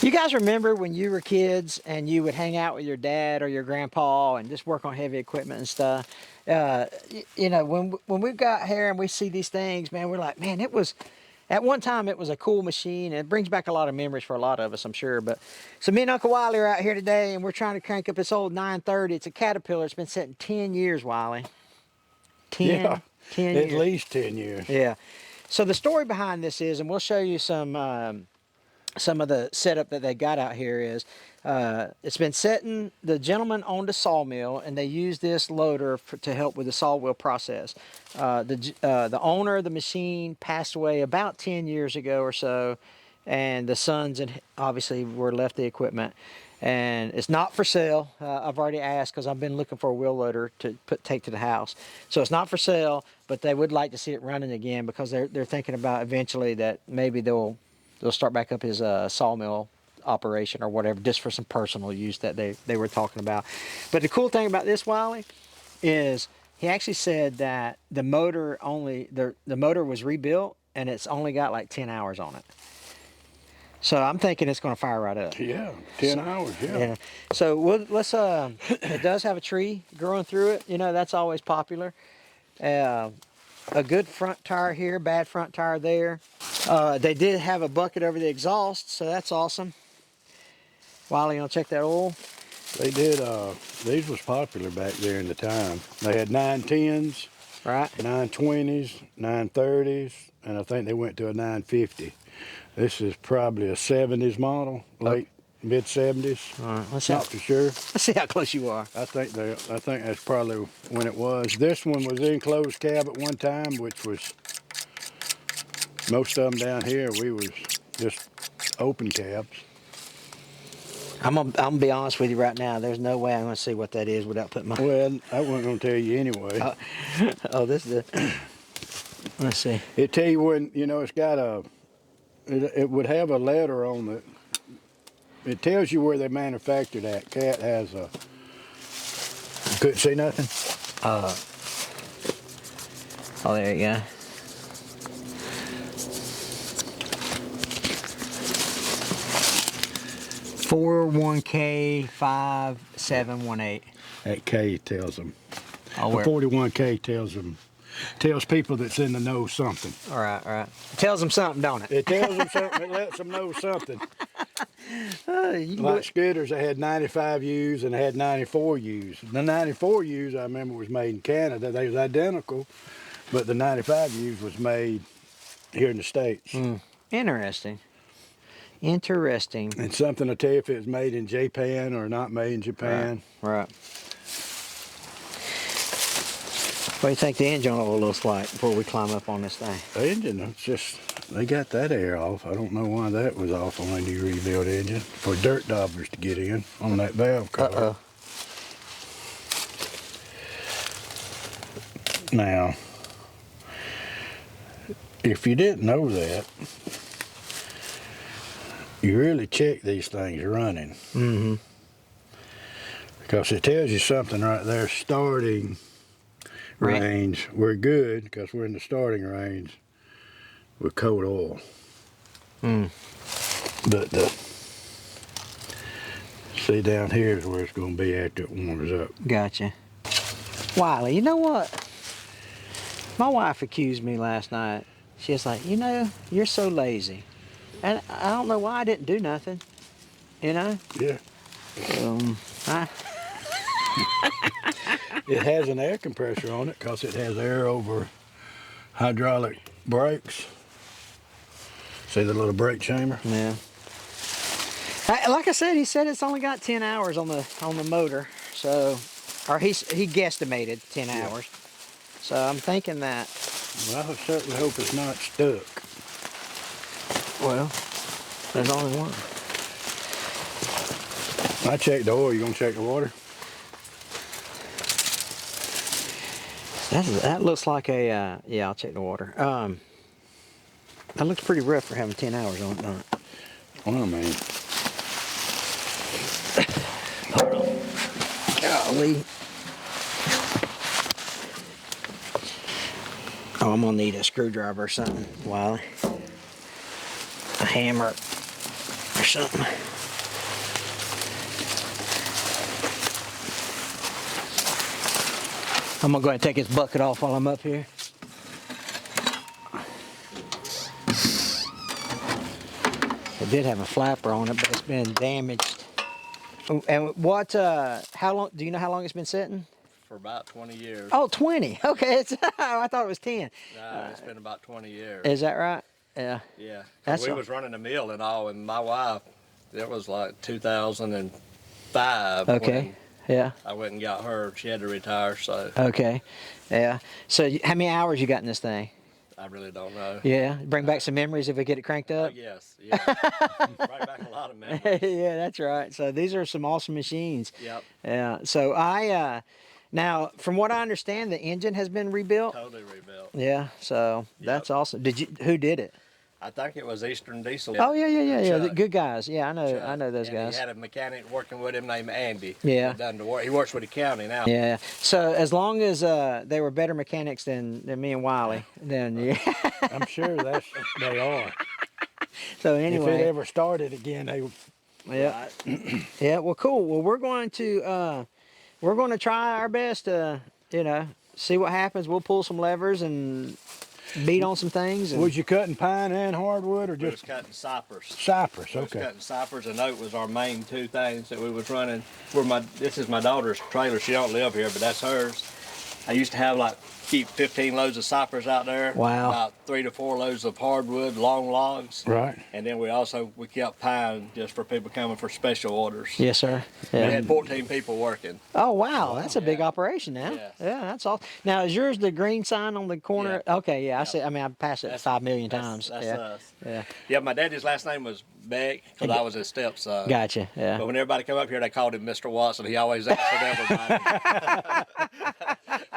You guys remember when you were kids and you would hang out with your dad or your grandpa and just work on heavy equipment and stuff? You know, when we've got here and we see these things, man, we're like, man, it was at one time it was a cool machine. And it brings back a lot of memories for a lot of us, I'm sure. But so me and Uncle Wiley are out here today and we're trying to crank up this old 930. It's a Caterpillar. It's been sitting 10 years, Wiley. 10, Yeah, 10 at years. least 10 years. Yeah. So the story behind this is, and we'll show you some of the setup that they got out here is it's been sitting. The gentleman owned a sawmill and they used this loader to help with the sawmill process. The owner of the machine passed away about 10 years ago or so, and the sons and obviously were left the equipment, and it's not for sale. I've already asked because I've been looking for a wheel loader to take to the house, so it's not for sale, but they would like to see it running again because they're thinking about eventually that maybe they'll start back up his sawmill operation or whatever, just for some personal use that they were talking about. But the cool thing about this, Wiley, is he actually said that the motor was rebuilt and it's only got like 10 hours on it. So I'm thinking it's going to fire right up. Yeah, 10 hours, yeah. So let's it does have a tree growing through it. You know, that's always popular. A good front tire here, bad front tire there. They did have a bucket over the exhaust, so that's awesome. Wiley, you want to check that oil? They did, these was popular back there in the time. They had 910s, Right. 920s, 930s, and I think they went to a 950. This is probably a 70s model, late mid 70s. All right, let's Not for sure. Let's see how close you are. I think that's probably when it was. This one was in closed cab at one time, which was most of them down here. We was just open cabs. I'm gonna be honest with you right now. There's no way I'm gonna see what that is without putting my. Well, I wasn't gonna tell you anyway. Oh, this is the. Let's see. It tell you when it's got a. It would have a letter on it. It tells you where they manufactured that. Cat has a. Couldn't see nothing. Oh, there you go. 41K 5718. That K tells them. Oh, The 41K tells people that's in the know something. All right. It tells them something, don't it? It tells them something. It lets them know something. Like Scooters, they had 95 U's and they had 94 U's. The 94 U's I remember was made in Canada. They was identical, but the 95 U's was made here in the States. Interesting. Interesting. And something to tell you if it was made in Japan or not made in Japan. Right. What do you think the engine oil looks like before we climb up on this thing? The engine, it's just, they got that air off. I don't know why that was off on any rebuilt engine for dirt daubers to get in on that valve cover. Now, if you didn't know that, you really check these things running. Mm-hmm. Because it tells you something right there, starting range. We're good because we're in the starting range with cold oil. But see, down here is where it's going to be after it warms up. Gotcha. Wiley, you know what? My wife accused me last night. She was like, you're so lazy. And I don't know why I didn't do nothing. Yeah. I, It has an air compressor on it because it has air over hydraulic brakes. See the little brake chamber? Yeah. Like I said, he said it's only got 10 hours on the motor, so, or he guesstimated 10 hours. So I'm thinking that. Well, I certainly hope it's not stuck. Well, there's only one. I checked the oil. You gonna check the water? That looks like a yeah. I'll check the water. That looks pretty rough for having 10 hours on it, don't it? Well, I mean, Hold on. Golly. Oh, I'm gonna need a screwdriver or something, Wiley. A hammer or something. I'm gonna go ahead and take his bucket off while I'm up here. It did have a flapper on it, but it's been damaged. And what, how long, do you know how long it's been sitting? For about 20 years. Oh, 20. Okay, it's, I thought it was 10. No, it's been about 20 years. Is that right? Yeah. Yeah. That's We all. was running a mill and all, and my wife, it was like 2005 Okay. when Yeah. I went and got her. She had to retire, so Okay. Yeah. So how many hours you got in this thing? I really don't know. Yeah. Bring back some memories if we get it cranked Oh, up. yes, yeah. Brought back a lot of memories. Yeah, that's right. So these are some awesome machines. Yep, Yeah. So now from what I understand, the engine has been rebuilt. totally rebuilt. Yeah. So that's awesome. Who did it? I think it was Eastern Diesel. Oh yeah. The Chuck. good guys. Yeah, I know Chuck. those And guys. He had a mechanic working with him named Andy. Yeah. That done the work. He works with the county now. Yeah. So as long as they were better mechanics than me and Wiley, then yeah. I'm sure they are. So If it anyway, ever started again, they. yeah, yeah. Well, cool. Well, we're going to try our best to see what happens. We'll pull some levers and beat on some things. And, Was you cutting pine and hardwood, or We was just cutting cypress. cypress? We was Okay. cutting cypress and oak was our main two things that we was running. This is my daughter's trailer. She don't live here, but that's hers. I used to have keep 15 loads of cypress out there. Wow. About 3 to 4 loads of hardwood, long logs. Right. And then we kept pine just for people coming for special orders. yes, sir. We Yeah. had 14 people working. Oh wow, that's a big Yeah. operation now. Yes. Yeah, that's all. Now is yours the green sign on the corner? Yeah. Okay, yeah. I Yep. see. I mean, I've passed it 5 million times. That's yeah. us. Yeah. Yeah, my daddy's last name was Beck because I was his stepson. Gotcha. Yeah. But when everybody come up here, they called him Mr. Watson. He always answered everybody.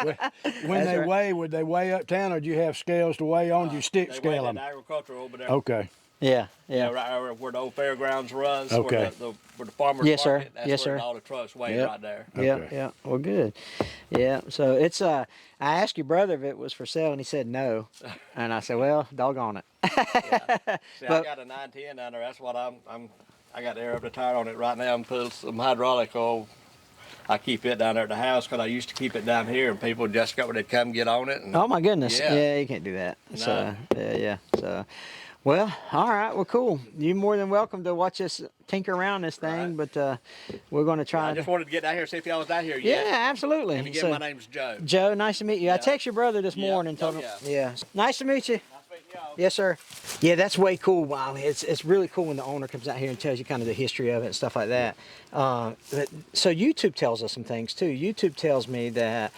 When That's they right. weigh, would they weigh uptown, or do you have scales to weigh on? Do you stick They scale went them? in agriculture over there. Okay. Yeah. Yeah, Yeah. right where the old fairgrounds was. Okay. Where the farmers Yes, sir. market. That's Yes, where sir. all the trucks weigh Yep. right there. Yeah. Okay. Yeah. Well, good. Yeah. So it's I asked your brother if it was for sale, and he said no, and I said, well, doggone it. See, But- I got a 910 down there. That's what I got the air up the tire on it right now and put some hydraulic oil. I keep it down there at the house because I used to keep it down here, and people just would come get on it. And, Oh my goodness. Yeah. Yeah, you can't do that. So yeah. So well, all right, well cool. You're more than welcome to watch us tinker around this thing, Right. but we're gonna try I just wanted to get down here and see if y'all was down here yet. yeah, absolutely. And again, So, my name's Joe. Joe, nice to meet you. I Yeah. texted your brother this Yeah. morning, told Oh, him yeah. yeah. Nice to meet you. Nice meeting y'all. Yes, sir. Yeah, that's way cool, Wiley. It's really cool when the owner comes out here and tells you kind of the history of it and stuff like that. So YouTube tells us some things too. YouTube tells me that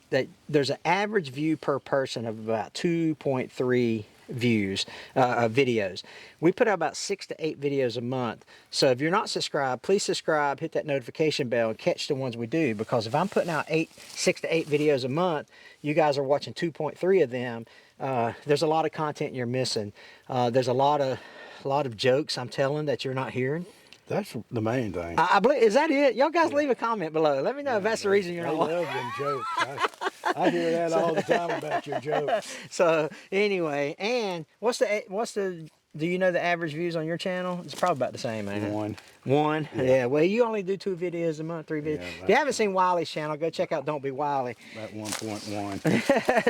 that there's an average view per person of about 2.3 views of videos. We put out about 6 to 8 videos a month. So if you're not subscribed, please subscribe, hit that notification bell, and catch the ones we do. Because if I'm putting out 6 to 8 videos a month, you guys are watching 2.3 of them. There's a lot of content you're missing. There's a lot of jokes I'm telling that you're not hearing. That's the main thing. I believe, is that it? Y'all guys leave a comment below. Let me know if that's the reason you're They not. love them jokes. I hear that all the time about your jokes. So anyway, and what's the do you know the average views on your channel? It's probably about the same, man. One. Yeah. Well, you only do 2 videos a month, 3 videos. Yeah, If you haven't seen Wiley's channel, go check out Don't Be Wiley. About 1.1.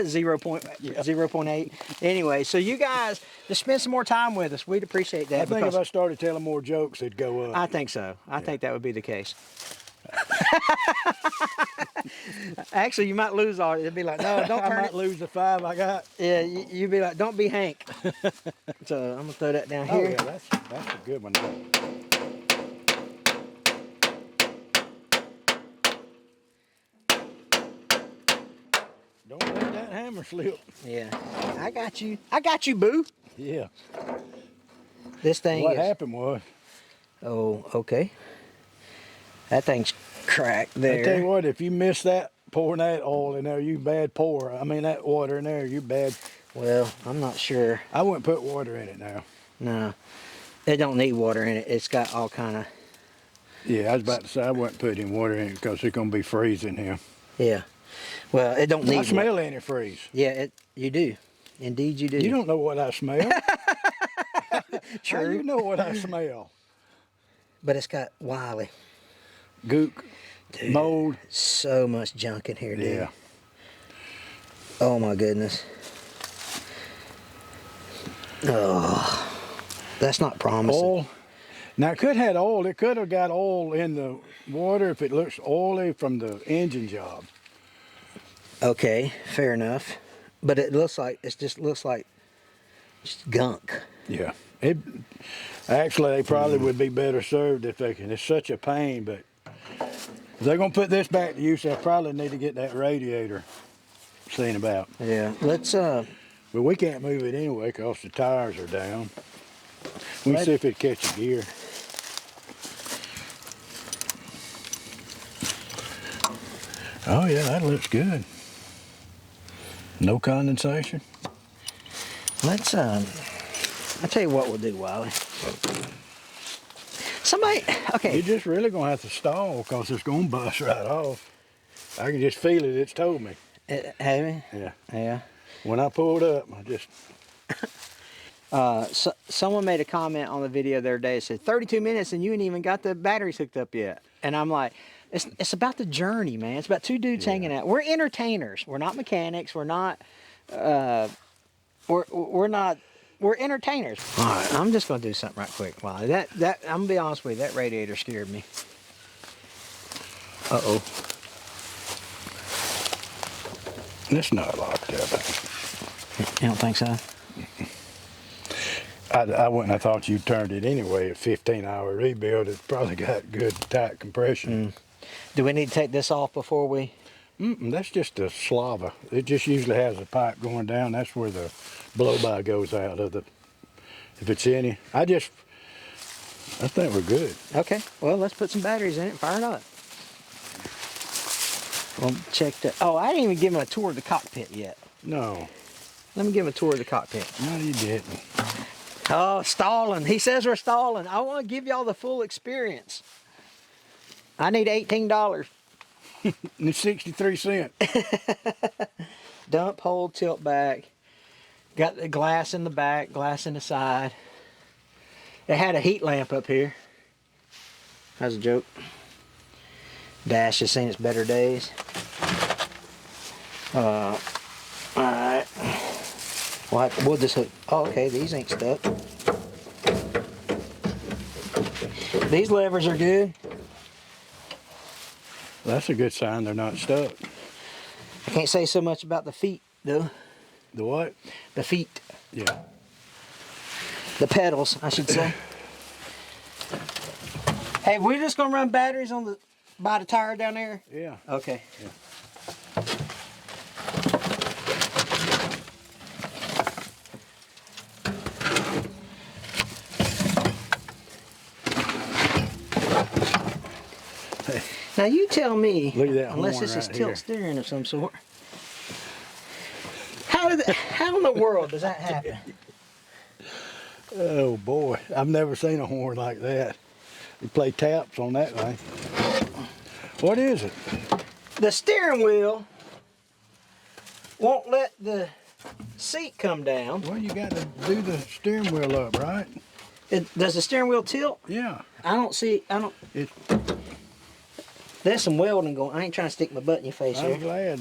0.8. Anyway, so you guys just spend some more time with us. We'd appreciate that. I think because if I started telling more jokes, it'd go up. I think so. I think that would be the case. Actually, you might lose all. It'd be like, no, don't I turn might it. lose the 5 I got. Yeah, you'd be like, don't be Hank. So I'm gonna throw that down Oh here. yeah, that's a good one. Don't let that hammer slip. Yeah, I got you. I got you, boo. Yeah. This thing What is. happened was, Oh, okay. That thing's cracked I tell you there. what, if you miss that pouring that oil in there, you bad pour. I mean that water in there, you bad. Well, I'm not sure. I wouldn't put water in it now. No, it don't need water in it. It's got all kind of. Yeah, I was about to say I wouldn't put any water in it because it's gonna be freezing here. Yeah. Well, it don't need. I smell any freeze. Yeah, you do. Indeed, you do. You don't know what I smell. How you know what I smell? But it's got Wiley. Gook, Dude, mold. so much junk in here, dude. Yeah. Oh my goodness. Oh, that's not promising. Oil. Now it could have had oil. It could have got oil in the water if it looks oily from the engine job. Okay, fair enough. But it looks like just just gunk. Yeah. It actually they probably would be better served if they can. It's such a pain, but if they're gonna put this back to use, they probably need to get that radiator seen about. Yeah. Let's But we can't move it anyway because the tires are down. We'll see if it catches gear. Oh yeah, that looks good. No condensation. let's I tell you what we'll do, Wiley. Somebody okay. You're just really gonna have to stall because it's gonna bust right off. I can just feel it. It's told me. Have you? Yeah. Yeah. When I pulled up, I just. Someone made a comment on the video the other day. It said 32 minutes and you ain't even got the batteries hooked up yet. And I'm like, it's about the journey, man. It's about two dudes hanging out. We're entertainers. We're not mechanics. We're not. We're not. We're entertainers. All right, I'm just gonna do something right quick. Wow, that I'm gonna be honest with you. That radiator scared me. Uh-oh. It's not locked up. You don't think so? I wouldn't have thought you turned it anyway. A 15-hour rebuild, it's probably got good tight compression. Do we need to take this off before we? That's just a slava. It just usually has a pipe going down. That's where the blow-by goes out of the. If it's any, I think we're good. Okay. Well, let's put some batteries in it and fire it up. Well, check that. Oh, I didn't even give him a tour of the cockpit yet. No, Let me give him a tour of the cockpit. no, you didn't. Oh, stalling. He says we're stalling. I want to give y'all the full experience. I need $18. And it's 63 cents. Dump, hold, tilt back. Got the glass in the back, glass in the side. It had a heat lamp up here. That's a joke. Dash has seen its better days. All right. We'll just hook. Oh, okay, these ain't stuck. These levers are good. That's a good sign they're not stuck. I can't say so much about the feet, though. The what? The feet. Yeah. The pedals, I should say. Hey, we're just gonna run batteries on the by the tire down there? Yeah. Okay. Yeah. Now you tell me, Look at that unless horn this is right tilt here. steering of some sort, how in the world does that happen? Oh boy, I've never seen a horn like that. You play taps on that thing. What is it? The steering wheel won't let the seat come down. Well, you got to do the steering wheel up, right? Does the steering wheel tilt? Yeah. I don't. It, There's some welding going. I ain't trying to stick my butt in your face I'm here. glad.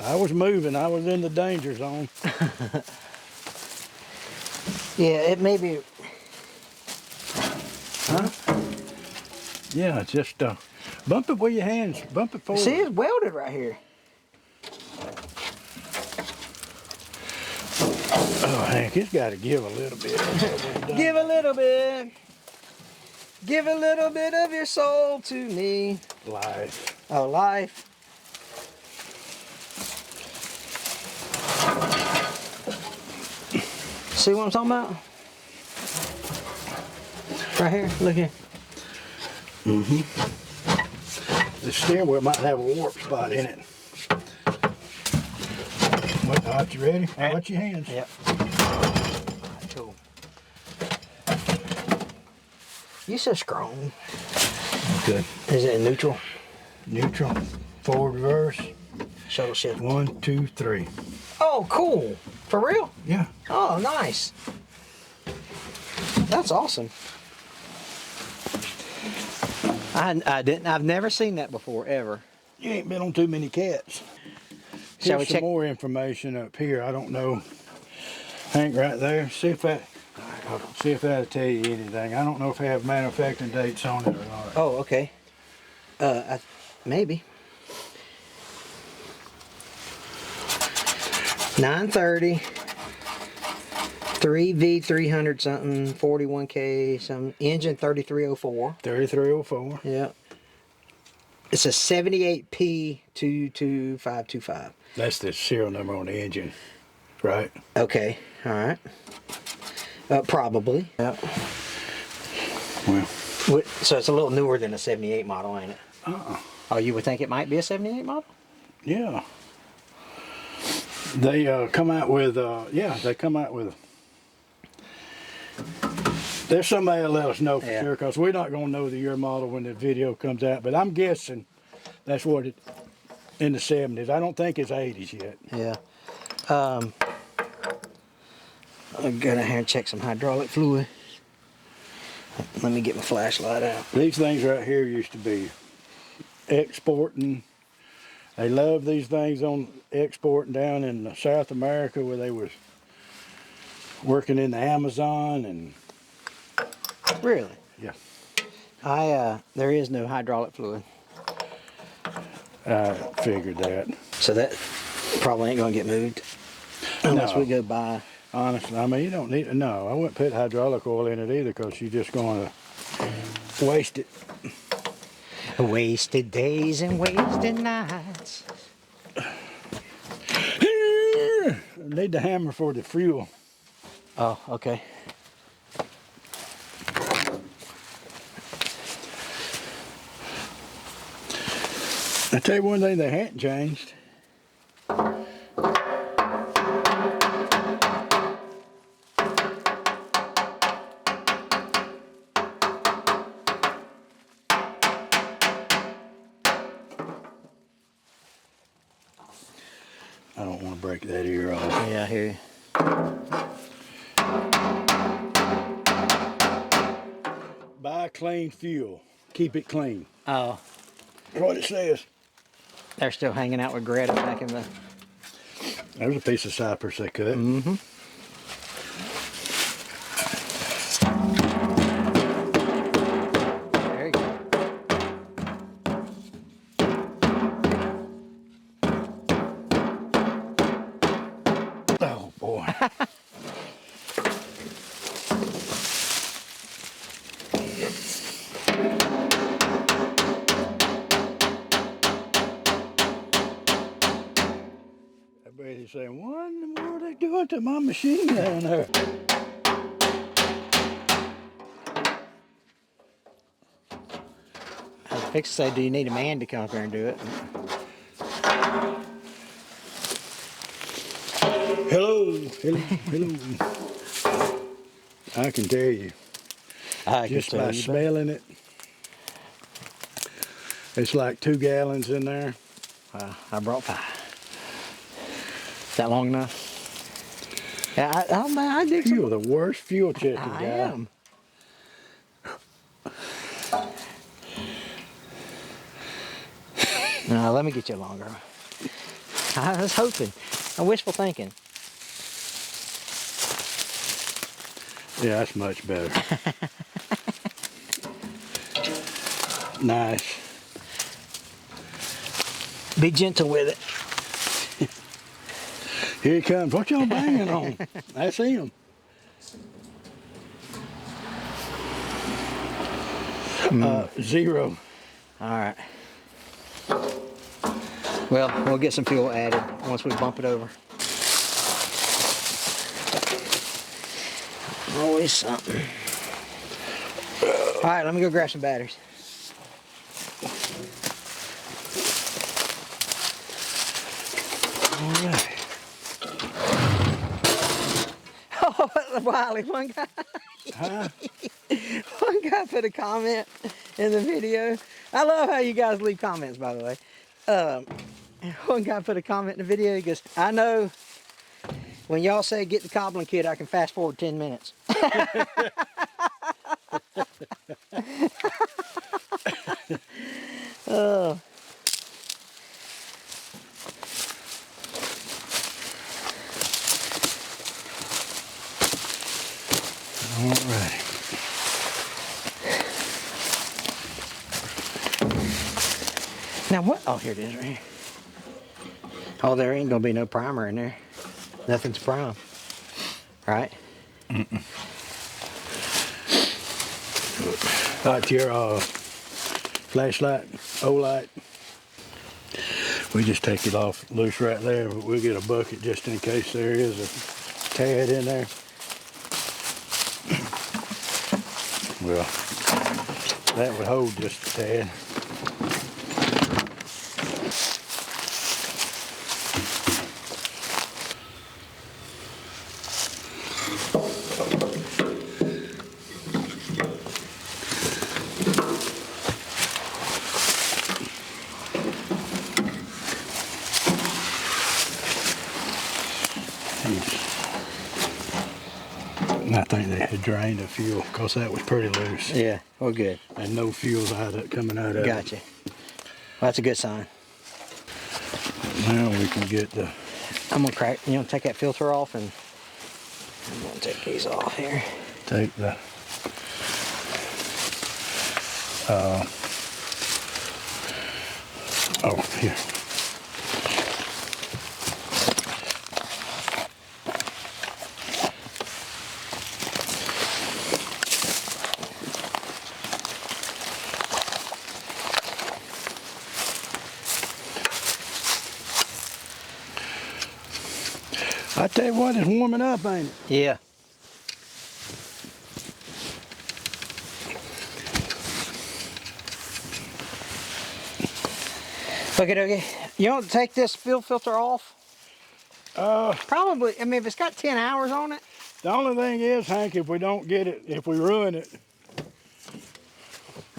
I was moving. I was in the danger zone. Yeah, it may be. Huh? Yeah, it's just bump it with your hands. Bump it forward. See, it's welded right here. Oh, Hank, it's got to give a little bit. Give a little bit. Give a little bit of your soul to me. Life. Oh, life. See what I'm talking about? Right here, look here. The steering wheel might have a warp spot in it. What, all right, you ready? right. Watch your hands. Yep. Cool. You so strong. Good. Is it in neutral? Neutral. Forward, reverse. Shuttle shift. 1, 2, 3. Oh, cool. For real? Yeah. Oh, nice. That's awesome. I've never seen that before, ever. You ain't been on too many cats. Shall we Here's some check? more information up here. I don't know. Hank, right there. See if that. See if that'll tell you anything. I don't know if they have manufacturing dates on it or not. Oh, okay. Maybe. 930. 3V300 something, 41K something, engine 3304. 3304. Yeah. It's a 78P 22525. That's the serial number on the engine, right? Okay, all right. Probably. Yeah. Well, So it's a little newer than a 78 model, ain't it? Oh, you would think it might be a 78 model? yeah. They come out with, they come out with. There's somebody that'll let us know for sure, because we're not going to know the year model when the video comes out, but I'm guessing that's what it, in the 70s. I don't think it's 80s yet. Yeah. I'm going to here and check some hydraulic fluid. Let me get my flashlight out. These things right here used to be exporting. They love these things on exporting down in South America, where they was working in the Amazon and. Really? Yeah. There is no hydraulic fluid. I figured that. So that probably ain't gonna get moved unless we go by. Honestly, I mean, you don't need. No, I wouldn't put hydraulic oil in it either, because you're just going to waste it. Wasted days and wasted nights. Need the hammer for the fuel. Oh, okay. I tell you one thing they hadn't changed. I don't want to break that ear off. Yeah, I hear you. Buy clean fuel. Keep it clean. Oh, That's what it says. they're still hanging out with Greta back in the. There's a piece of cypress they cut. Mm-hmm. There you go. Oh boy. Everybody's saying, what in the world are they doing to my machine down there? I was fixing to say, do you need a man to come up here and do it? Hello, hello. I can tell you, just by smelling it, it's like 2 gallons in there. I brought 5. Is that long enough? Yeah, I dig some. You're the worst fuel checking guy. I am. No, let me get you longer. I was hoping. I'm wishful thinking. Yeah, that's much better. Nice. Be gentle with it. Here he comes. What y'all banging on? That's him. 0. All right. Well, we'll get some fuel added once we bump it over. Always something. All right, let me go grab some batteries. All right. Oh, Wiley, one guy. One guy put a comment in the video. I love how you guys leave comments, by the way. One guy put a comment in the video. He goes, I know when y'all say get the cobbling kit, I can fast forward 10 minutes. Oh. All right. Now what? Oh, here it is right here. Oh, there ain't gonna be no primer in there. Nothing's prime. Right? Like your flashlight, O-light. We just take it off loose right there, but we'll get a bucket just in case there is a tad in there. Well, that would hold just a tad. And I think they had drained the fuel because that was pretty loose. Yeah, we're good. And no fuel's coming out of it. Gotcha. Well, that's a good sign. Now we can get the... I'm gonna crack, you know, take that filter off, and I'm gonna take these off here. Take the... oh, here. I tell you what, it's warming up, ain't it? Yeah. Okay. You want to take this fuel filter off? Probably. I mean, if it's got 10 hours on it. The only thing is, Hank, if we don't get it, if we ruin it,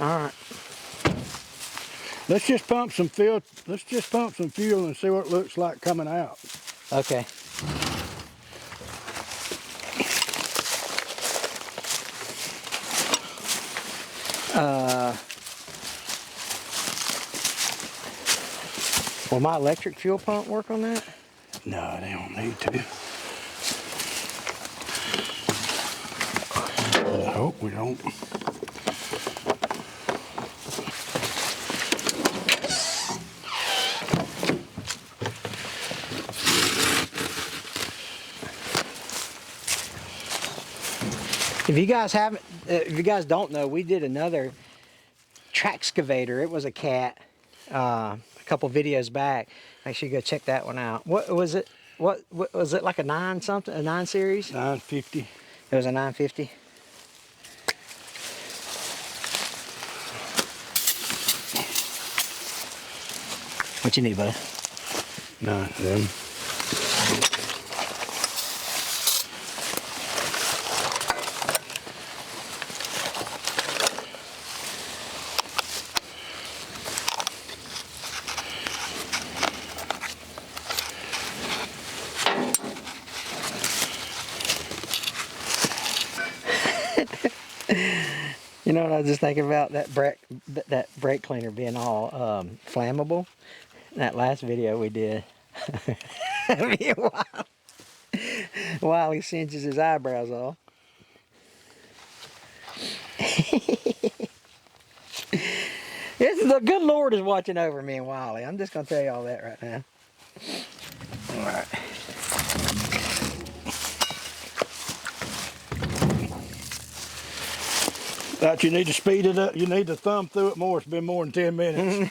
All right. let's just pump some fuel. Let's just pump some fuel and see what it looks like coming out. Okay. Will my electric fuel pump work on that? No, they don't need to. I hope we don't. If you guys haven't, if you guys don't know, we did another traxcavator. It was a cat. A couple videos back. Make sure you go check that one out. What was it? What was it, like a 9 something? A 9 series? 950. It was a 950. What you need, buddy? None of them. You know what I was just thinking about? That brake cleaner being all flammable. That last video we did. Me and Wiley cinches his eyebrows off. The good Lord is watching over me and Wiley. I'm just gonna tell you all that right now. All right. That you need to speed it up. You need to thumb through it more. It's been more than 10 minutes.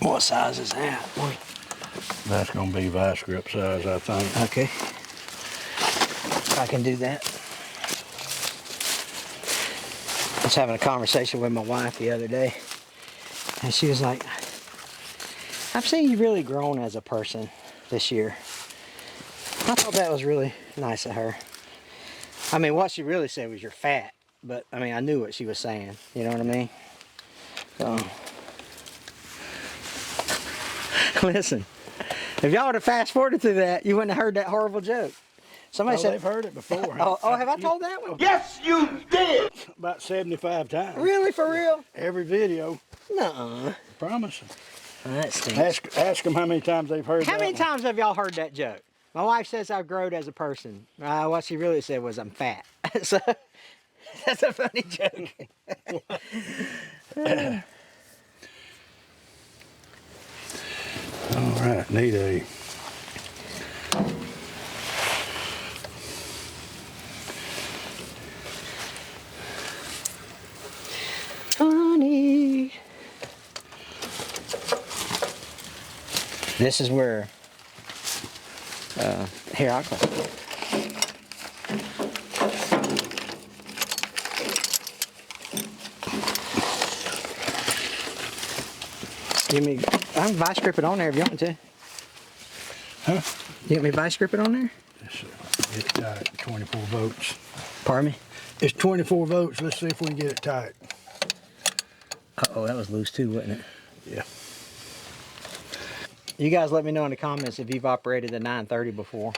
What size is that? That's going to be vice grip size, I think. Okay. I can do that. I was having a conversation with my wife the other day, and she was like, I've seen you really grown as a person this year. I thought that was really nice of her. I mean, what she really said was you're fat, but I mean, I knew what she was saying. You know what I mean? So, listen, if y'all would have fast forwarded through that, you wouldn't have heard that horrible joke. Somebody said they've heard it before. Oh, have I told that one? Yes, you did! About 75 times. Really, for real? Every video. Nuh-uh. Promise. That stinks. Ask them how many times they've heard that. How many times have y'all heard that joke? My wife says I've grown as a person. What she really said was I'm fat. So that's a funny joke. All right, need a. Honey. This is where. Here, I'll close. Give me. I can vice grip it on there if you want me to. Huh? You want me to vice grip it on there? It's 24 volts. Pardon me? It's 24 volts. Let's see if we can get it tight. Uh-oh, that was loose too, wasn't it? Yeah. You guys let me know in the comments if you've operated the 930 before.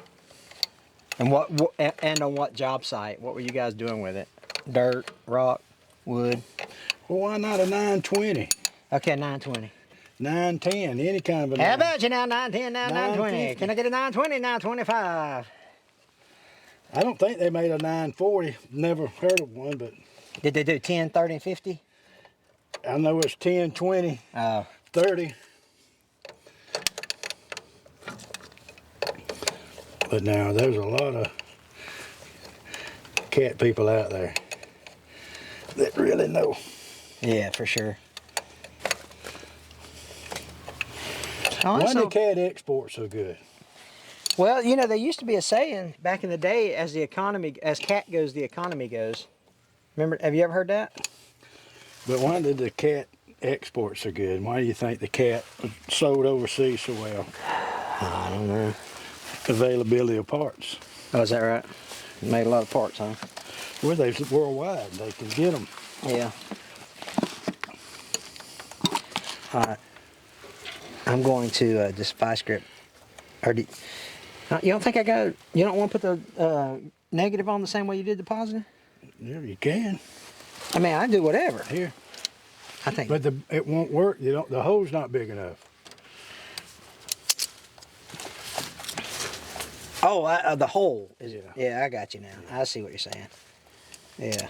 And and on what job site. What were you guys doing with it? Dirt, rock, wood? Well, why not a 920? Okay, 920. 910, any kind of a. How about you now, 910, now 920? 950. Can I get a 920, 925? I don't think they made a 940. Never heard of one, but Did they do 10, 30, and 50? I know it's 10, 20, Oh. 30. But now there's a lot of cat people out there that really know. Yeah, for sure. Oh, Why so- did cat export so good? Well, you know, there used to be a saying back in the day, as cat goes, the economy goes. Remember, have you ever heard that? But why did the cat export so good? Why do you think the cat was sold overseas so well? I don't know. Availability of parts. Oh, is that right? Made a lot of parts, huh? Well, they're worldwide. They can get them. Yeah. All right. I'm going to just vice grip. Or you don't think you don't want to put the negative on the same way you did the positive? Yeah, you can. I mean, I do whatever. Here. I think. But it won't work. The hole's not big enough. Oh, the hole is. Yeah. Yeah, I got you now. I see what you're saying. Yeah.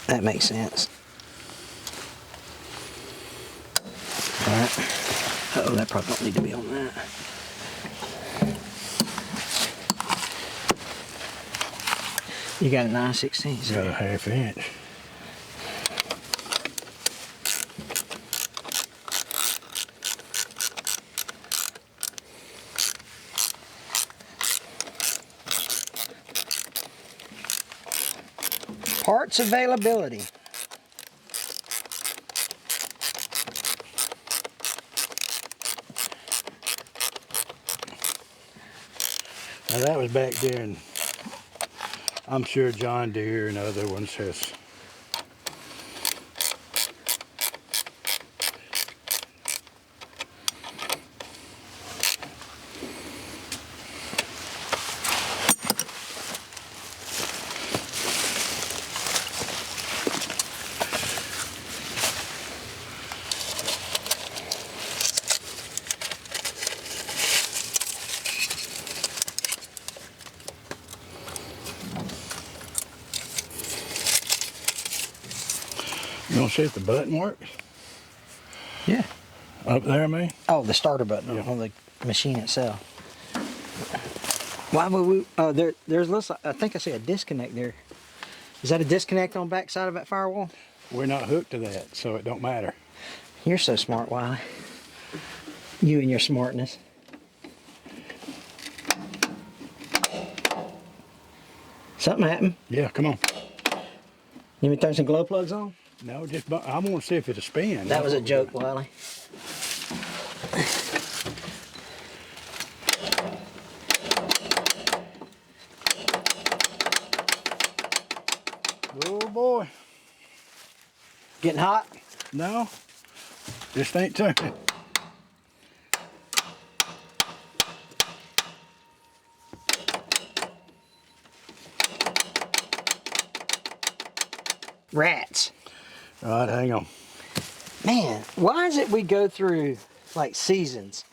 That makes sense. All right. Oh, that probably don't need to be on that. You got a 9/16. Got a ½ inch. Parts availability. Now that was back then. I'm sure John Deere and other ones has. You want to see if the button works? Yeah. Up there, man? Oh, the starter button Yeah. on the machine itself. Why would we? Oh, there's little. I think I see a disconnect there. Is that a disconnect on the back side of that firewall? We're not hooked to that, so it don't matter. You're so smart, Wiley. You and your smartness. Something happened. Yeah, come on. You want me to turn some glow plugs on? No, just I want to see if it'll spin. That was a joke, Wiley. boy. Getting hot? No, just ain't turning. Rats. All right, hang on. Man, why is it we go through like seasons?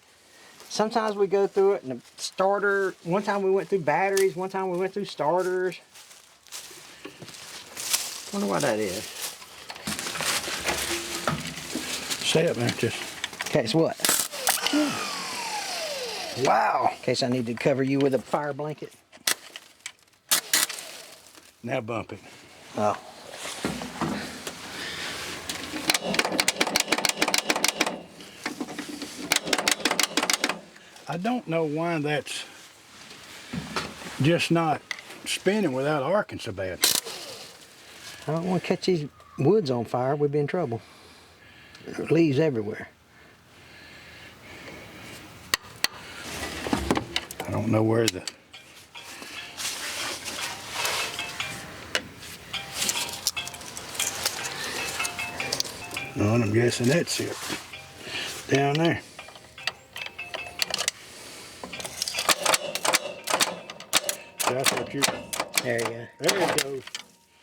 Sometimes we go through it in the starter. One time we went through batteries. One time we went through starters. Wonder why that is. Stay up there, just. Case what? Wow. In case I need to cover you with a fire blanket. Now bump it. Oh. I don't know why that's just not spinning without arcing so bad. I don't want to catch these woods on fire. We'd be in trouble. Leaves everywhere. I don't know where the... No, I'm guessing that's it. Down there. That's what you... There you go. There it goes.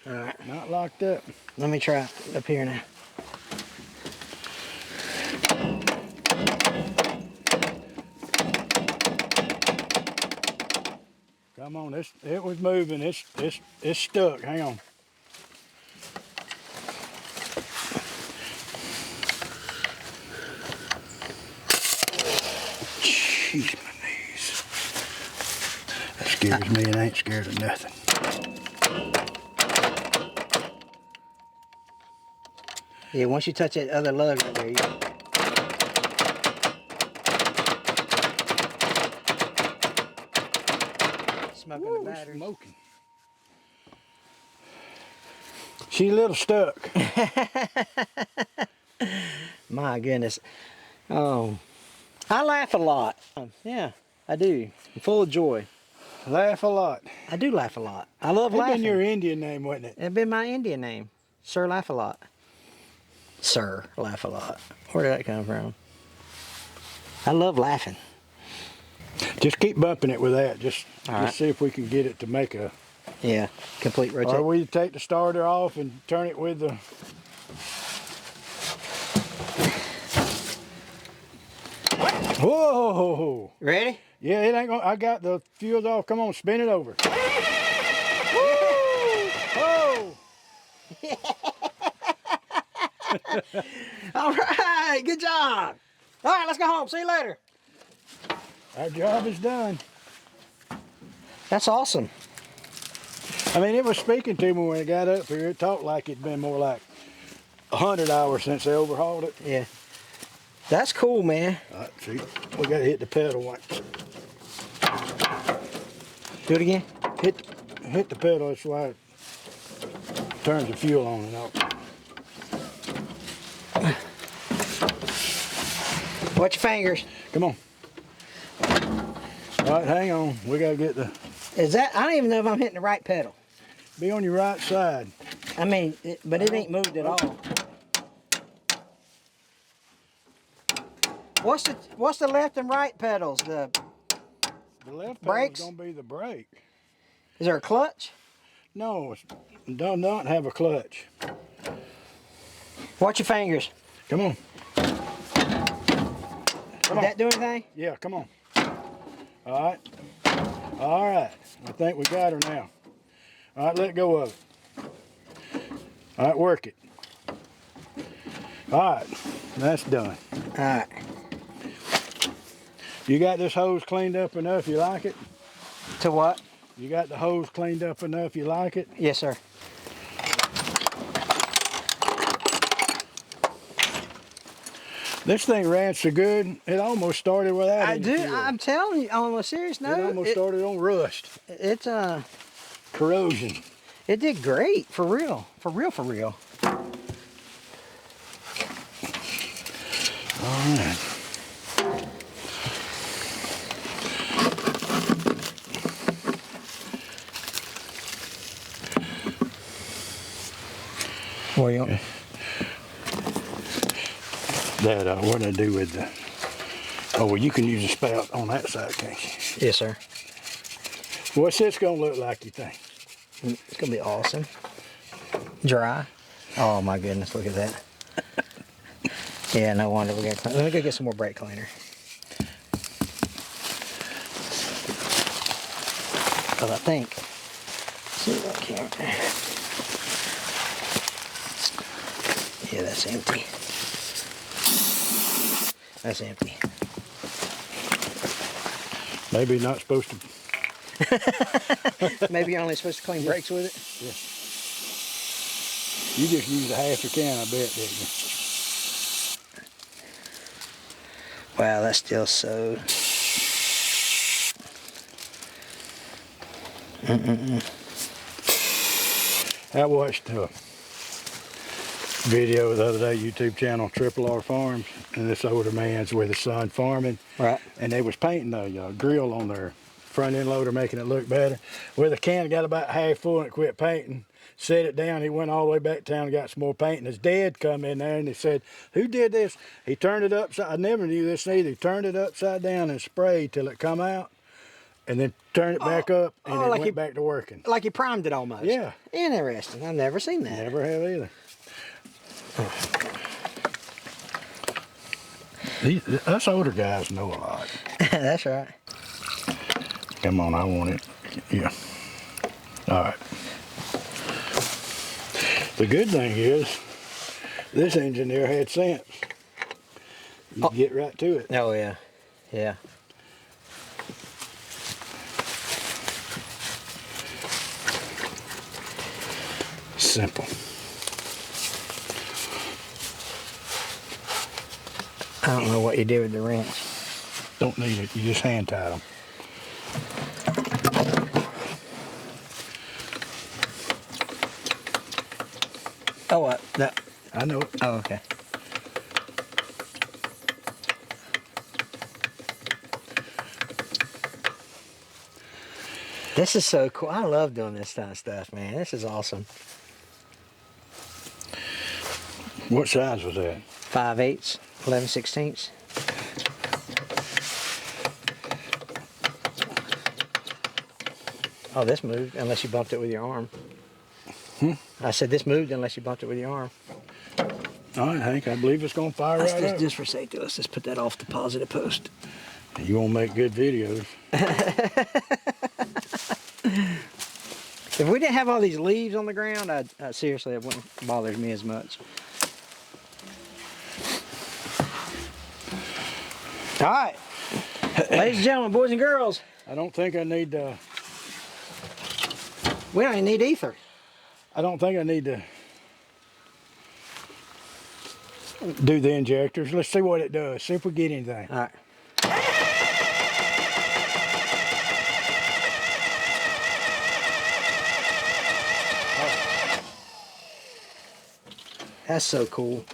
All right. Not locked up. Let me try up here now. Come on, it was moving. It's stuck. Hang on. Jeez, my knees. That scares me and I ain't scared of nothing. Yeah, once you touch that other lug right there, you... Smoking Woo, the it's battery. smoking. She's a little stuck. My goodness. Oh, I laugh a lot. Yeah, I do. I'm full of joy. Laugh a lot. I do laugh a lot. I love That'd laughing. been your Indian name, wasn't it? It'd been my Indian name. Sir Laugh a Lot. Sir Laugh a Lot. Where did that come from? I love laughing. Just keep bumping it with that. Just right. see if we can get it to make a... Yeah, complete rotate. Or we take the starter off and turn it with the... Whoa! Ready? Yeah, it ain't gonna... I got the fuse off. Come on, spin it over. Whoa! All right, good job. All right, let's go home. See you later. Our job is done. That's awesome. I mean, it was speaking to me when it got up here. It talked like it'd been more like 100 hours since they overhauled it. Yeah. That's cool, man. All right, see, we got to hit the pedal once. Do it again. Hit the pedal. That's why it turns the fuel on and off. Watch your fingers. Come on. All right, hang on. We got to get the... Is that? I don't even know if I'm hitting the right pedal. Be on your right side. I mean, but it ain't moved at all. What's the left and right pedals? The left pedal Brakes? is going to be the brake. Is there a clutch? No, it does not have a clutch. Watch your fingers. Come on. Did that do anything? Yeah, come on. All right. All right. I think we got her now. All right, let go of it. All right, work it. All right, that's done. All right. You got this hose cleaned up enough you like it? To what? You got the hose cleaned up enough you like it? Yes, sir. This thing ran so good, it almost started without I any do. fuel. I'm telling you, on a serious It note, almost started on rust. it's Corrosion. it did great for real, for real, for real. All right. What do you want? That, what do I do with the... Oh, well, you can use a spout on that side, can't you? Yes, sir. What's this going to look like, you think? It's going to be awesome. Dry. Oh, my goodness. Look at that. Yeah, no wonder we got to clean. Let me go get some more brake cleaner. Because I think... See if I can. Yeah, that's empty. That's empty. Maybe not supposed to... Maybe you're only supposed to clean brakes with it? Yeah. You just used a half a can, I bet, didn't you? Wow, that's still so... I watched a video the other day, YouTube channel, R Farms, and this older man's with his son farming. Right. And they was painting a grill on their front end loader, making it look better. Well, the can got about half full and it quit painting. Set it down. He went all the way back to town and got some more paint. And his dad come in there and he said, "Who did this?" He turned it upside. I never knew this either. He turned it upside down and sprayed till it come out, and then turned it back up, and it like went back to working. Like you primed it almost. Yeah. Interesting. I've never seen that. Never have either. Us older guys know a lot. That's right. Come on, I want it. Yeah. All right. The good thing is, this engineer had sense. You get right to it. Oh, yeah. Yeah. Simple. I don't know what you did with the wrench. Don't need it. You just hand tie them. Oh, what? No. I know it. Oh, okay. This is so cool. I love doing this kind of stuff, man. This is awesome. What size was that? 5/8, 11/16. Oh, this moved unless you bumped it with your arm. I said this moved unless you bumped it with your arm. All right, Hank, I believe it's going to fire right up. Just for safety, let's just put that off the positive post. You won't make good videos. If we didn't have all these leaves on the ground, seriously, it wouldn't bother me as much. All right, ladies and gentlemen, boys and girls, I don't think I need to... we don't even need ether. I don't think I need to do the injectors. Let's see what it does. See if we get anything. All right. That's so cool.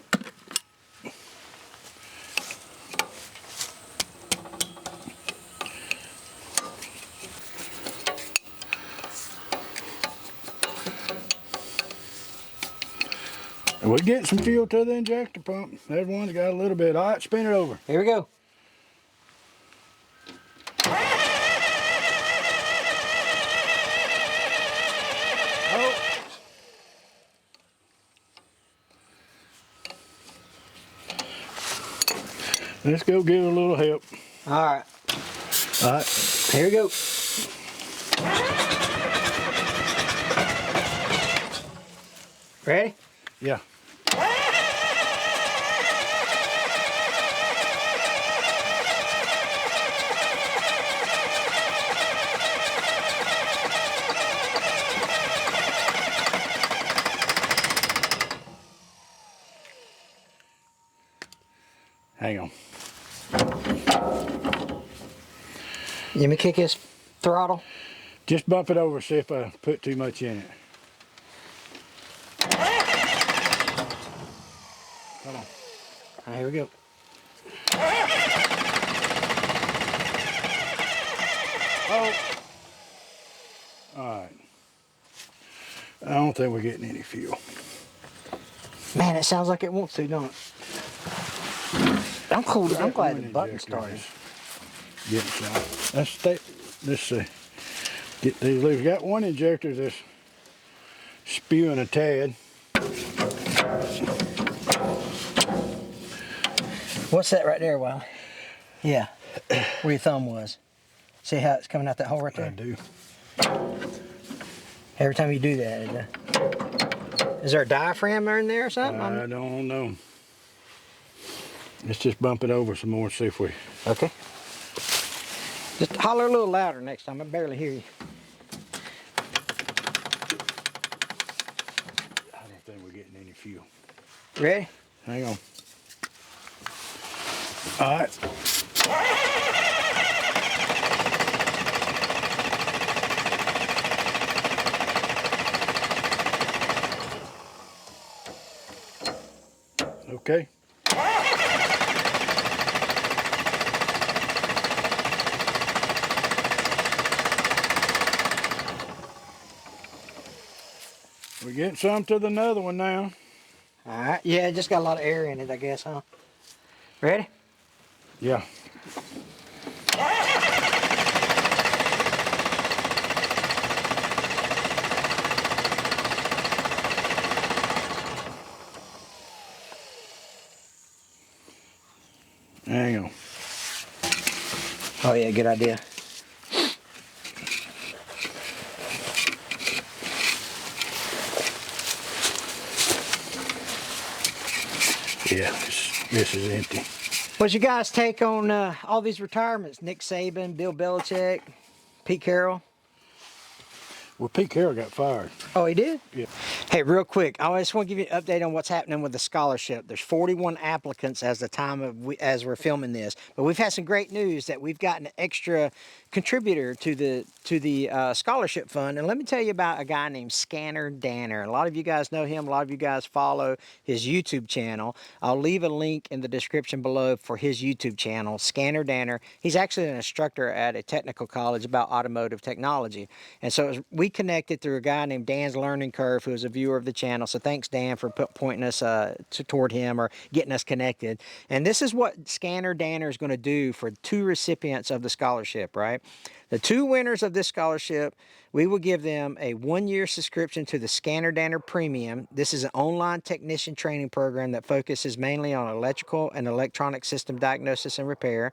We'll get some fuel to the injector pump. That one's got a little bit. All right, spin it over. Here we go. Oh. Let's go give it a little help. All right. All right. Here we go. Ready? Yeah. Hang on. Let me kick his throttle. Just bump it over, see if I put too much in it. Come on. All right, here we go. Oh. All right. I don't think we're getting any fuel. Man, it sounds like it wants to, don't it? I'm cool. I'm glad the button started. Get some. Let's see. Get these loose. Got one injector that's spewing a tad. What's that right there, Wiley? Yeah, where your thumb was. See how it's coming out that hole right there? I do. Every time you do that, is there a diaphragm in there or something? I don't know. Let's just bump it over some more and see if we... Okay. Just holler a little louder next time. I barely hear you. I don't think we're getting any fuel. Ready? Hang on. All right. Okay. We're getting some to the other one now. All right. Yeah, it just got a lot of air in it, I guess, huh? Ready? Yeah. Hang on. Oh, yeah, good idea. Yeah, this is empty. What's your guys' take on all these retirements? Nick Saban, Bill Belichick, Pete Carroll? Well, Pete Carroll got fired. Oh, he did? Yeah. Hey, real quick, I just want to give you an update on what's happening with the scholarship. There's 41 applicants as the time of as we're filming this, but we've had some great news that we've got an extra contributor to the scholarship fund. And let me tell you about a guy named Scanner Danner. A lot of you guys know him. A lot of you guys follow his YouTube channel. I'll leave a link in the description below for his YouTube channel, Scanner Danner. He's actually an instructor at a technical college about automotive technology, and so we connected through a guy named Dan's Learning Curve, who is a viewer of the channel. So thanks, Dan, for pointing us toward him or getting us connected. And this is what Scanner Danner is going to do for 2 recipients of the scholarship, right? The 2 winners of this scholarship, we will give them a 1-year subscription to the Scanner Danner Premium. This is an online technician training program that focuses mainly on electrical and electronic system diagnosis and repair.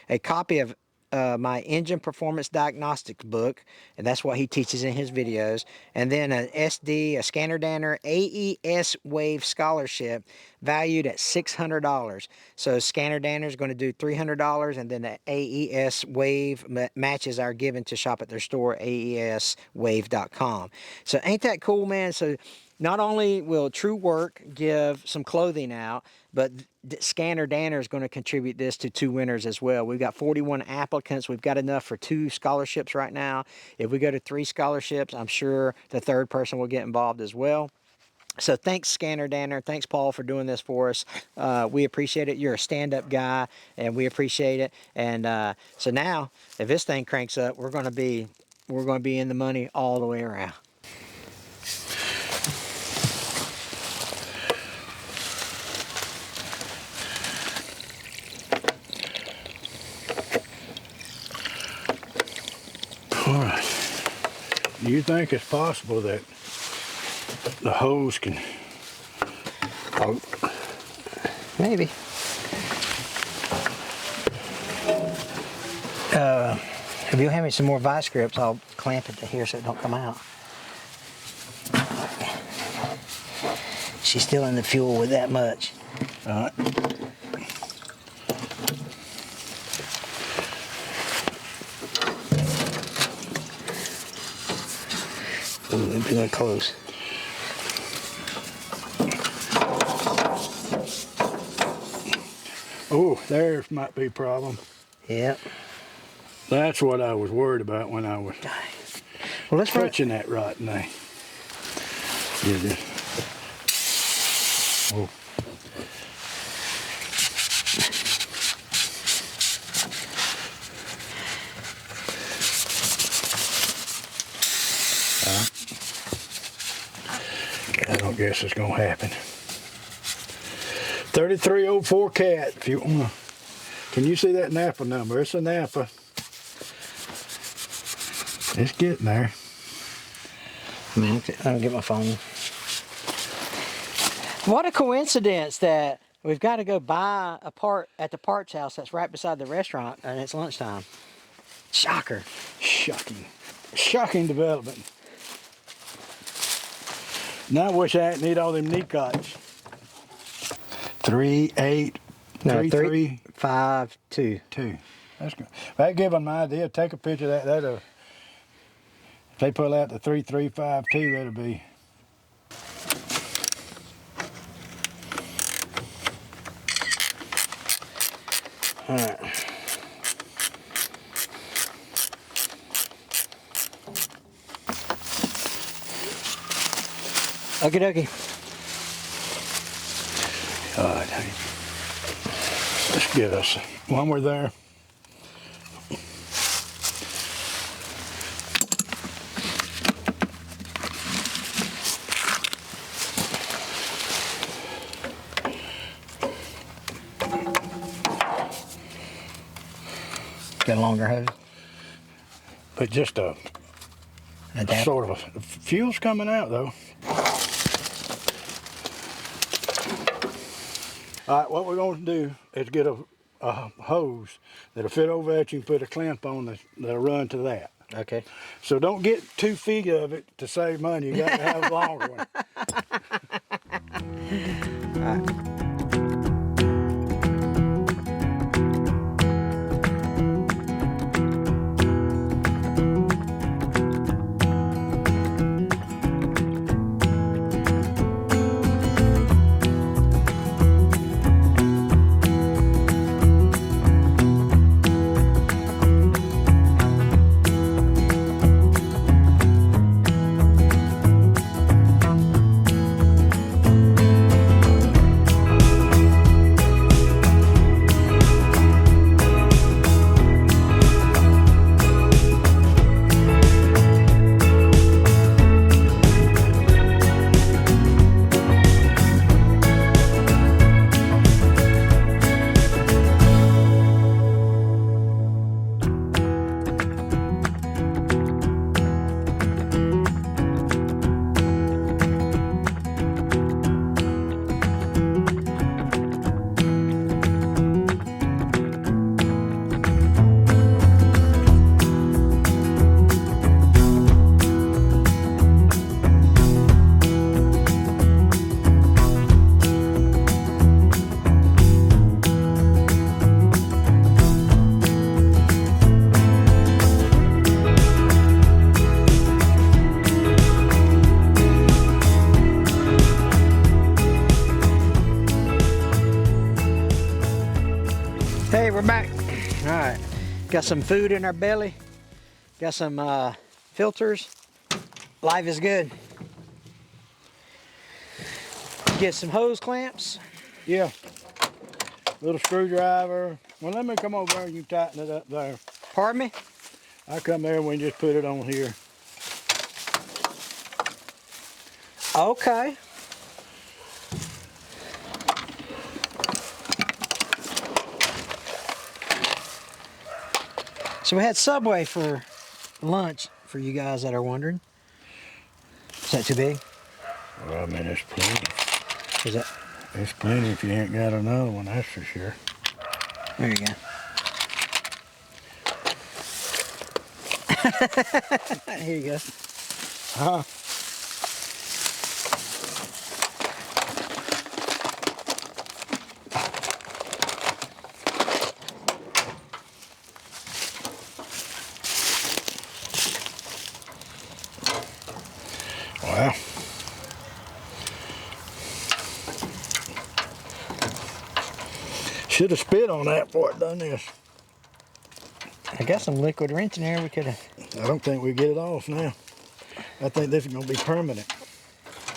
A copy of my engine performance diagnostics book, and that's what he teaches in his videos, and then an SD, a Scanner Danner AES Wave scholarship valued at $600. So Scanner Danner is going to do $300, and then the AES Wave matches our given to shop at their store, aeswave.com. So ain't that cool, man? So not only will True Work give some clothing out, but Scanner Danner is going to contribute this to 2 winners as well. We've got 41 applicants. We've got enough for 2 scholarships right now. If we go to 3 scholarships, I'm sure the 3rd person will get involved as well. So thanks, Scanner Danner. Thanks, Paul, for doing this for us. We appreciate it. You're a stand-up guy, and we appreciate it. And so now, if this thing cranks up, we're going to be in the money all the way around. All right. Do you think it's possible that the hose can... Oh, maybe. If you'll hand me some more vice grips, I'll clamp it to here so it don't come out. She's still in the fuel with that much. All right. Ooh, it's getting close. Oh, there might be a problem. Yep. That's what I was worried about when I was Well, let's run. touching that rotten thing. Yeah, just... Oh. I don't guess it's gonna happen. 3304 cat. If you want, can you see that Napa number? It's a Napa. It's getting there. Man, I'll get my phone. What a coincidence that we've got to go buy a part at the parts house that's right beside the restaurant, and it's lunchtime. Shocker. Shocking. Shocking development. Now I wish I hadn't need all them knee cuts. 3, 8, No, 3, 3, 5, 2. 2. That's good. If that give them an idea, take a picture of that. If they pull out the 3, 3, 5, 2, that'll be. All right. Okie dokie. God, let's get us one we're there. Got a longer hose. But just a sort of a fuel's coming out though. All right, what we're going to do is get a hose that'll fit over that. You can put a clamp on that'll run to that. Okay. So don't get 2 feet of it to save money. You got to have a longer one. All right. Hey, we're back. All right, got some food in our belly. Got some filters. Life is good. Get some hose clamps. Yeah. Little screwdriver. Well, let me come over there and you tighten it up there. Pardon me? I come there and we just put it on here. Okay. So we had Subway for lunch, for you guys that are wondering. Is that too big? Well, I mean, it's plenty. Is that? It's plenty if you ain't got another one, that's for sure. There you go. Here you go. Huh? Wow. Should have spit on that before it done this. I got some liquid rinse in there. We could have. I don't think we get it off now. I think this is gonna be permanent.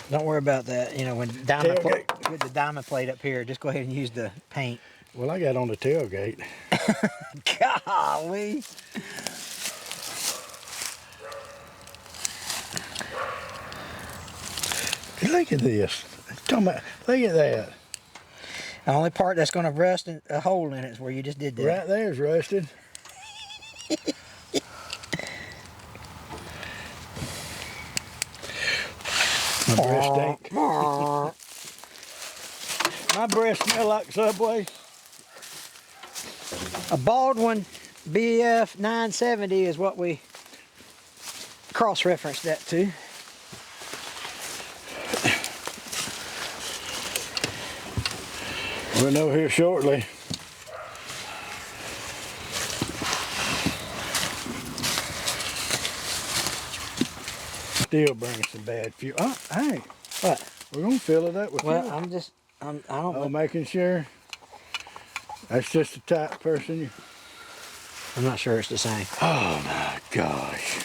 Don't worry about that. You know, when with the diamond plate up here, just go ahead and use the paint. Well, I got on the tailgate. Golly. Look at this. Look at that. The only part that's going to rust a hole in it is where you just did that. Right there's rusted. My breath stink. My breath smell like Subway. A Baldwin BF 970 is what we cross-referenced that to. We'll know here shortly. Still bringing some bad fuel. Oh, hey, What? we're gonna fill it up with Well, fuel. I don't know. Making sure. That's just the type of person you. I'm not sure it's the same. Oh my gosh.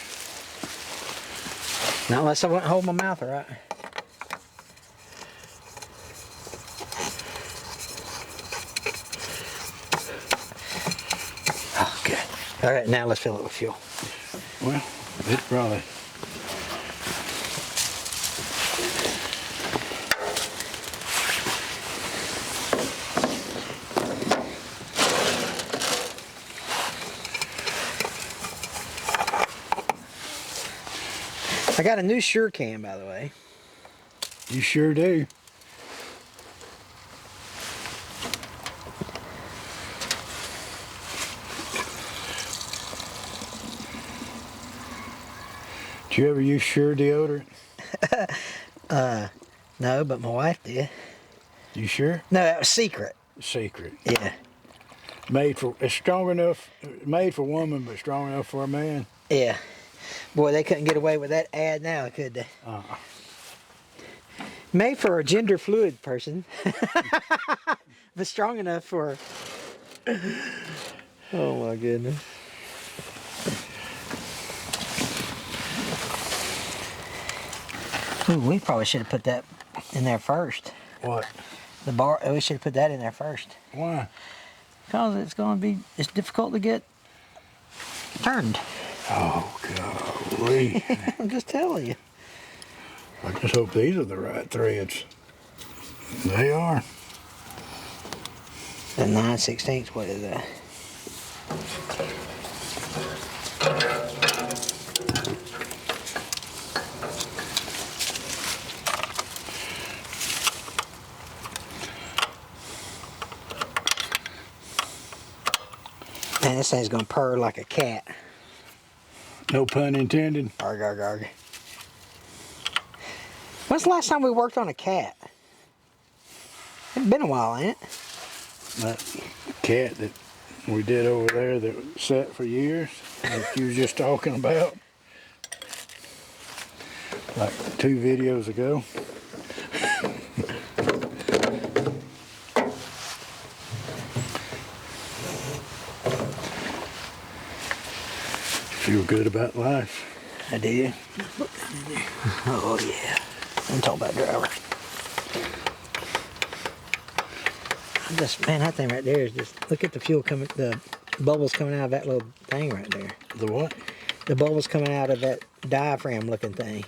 Not unless I wouldn't hold my mouth right. Oh, good. All right, now let's fill it with fuel. Well, it probably. I got a new Sure can, by the way. You sure do. Did you ever use Sure deodorant? No, but my wife did. You sure? No, that was secret. Secret. Yeah. It's strong enough, made for woman, but strong enough for a man. Yeah. Boy, they couldn't get away with that ad now, could they? Made for a gender fluid person, but strong enough for. Oh my goodness. Ooh, we probably should have put that in there first. What? The bar, we should have put that in there first. Why? Because it's difficult to get turned. Oh, golly. I'm just telling you. I just hope these are the right threads. They are. The 9/16, what is that? Man, this thing's gonna purr like a cat. No pun intended. Arg, arg, arg. When's the last time we worked on a cat? It's been a while, ain't it? That cat that we did over there that sat for years, that you was just talking about, like 2 videos ago. Feel good about life. I do. Oh yeah. I'm talking about driver. Man, that thing right there is just, look at the fuel coming, the bubbles coming out of that little thing right there. The what? The bubbles coming out of that diaphragm looking thing.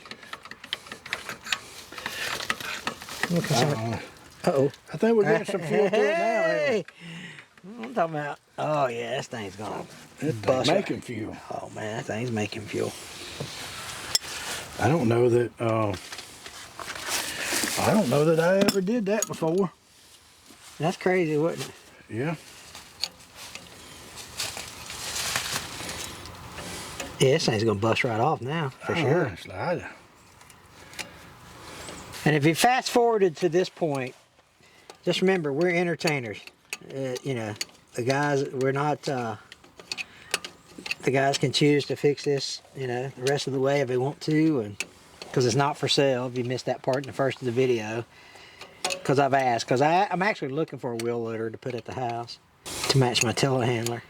Look at some. Uh-oh. I think we're getting some fuel to it now. Hey! I'm talking about, oh yeah, this thing's gonna bust. Making fuel. Oh man, that thing's making fuel. I don't know that I ever did that before. That's crazy, wasn't it? Yeah. Yeah, this thing's gonna bust right off now, for sure. And if you fast forwarded to this point, just remember, we're entertainers. You know, the guys, we're not, the guys can choose to fix this, you know, the rest of the way if they want to, and because it's not for sale, if you missed that part in the first of the video. Because I've asked, because I'm actually looking for a wheel loader to put at the house to match my telehandler.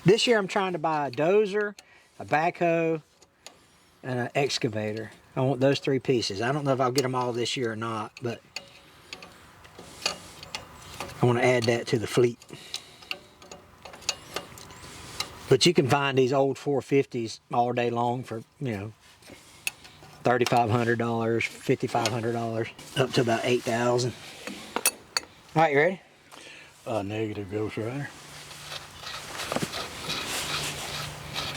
This year I'm trying to buy a dozer, a backhoe, and an excavator. I want those 3 pieces. I don't know if I'll get them all this year or not, but I want to add that to the fleet. But you can find these old 450s all day long for, you know, $3,500, $5,500, up to about $8,000. All right, you ready? Negative Ghost Rider.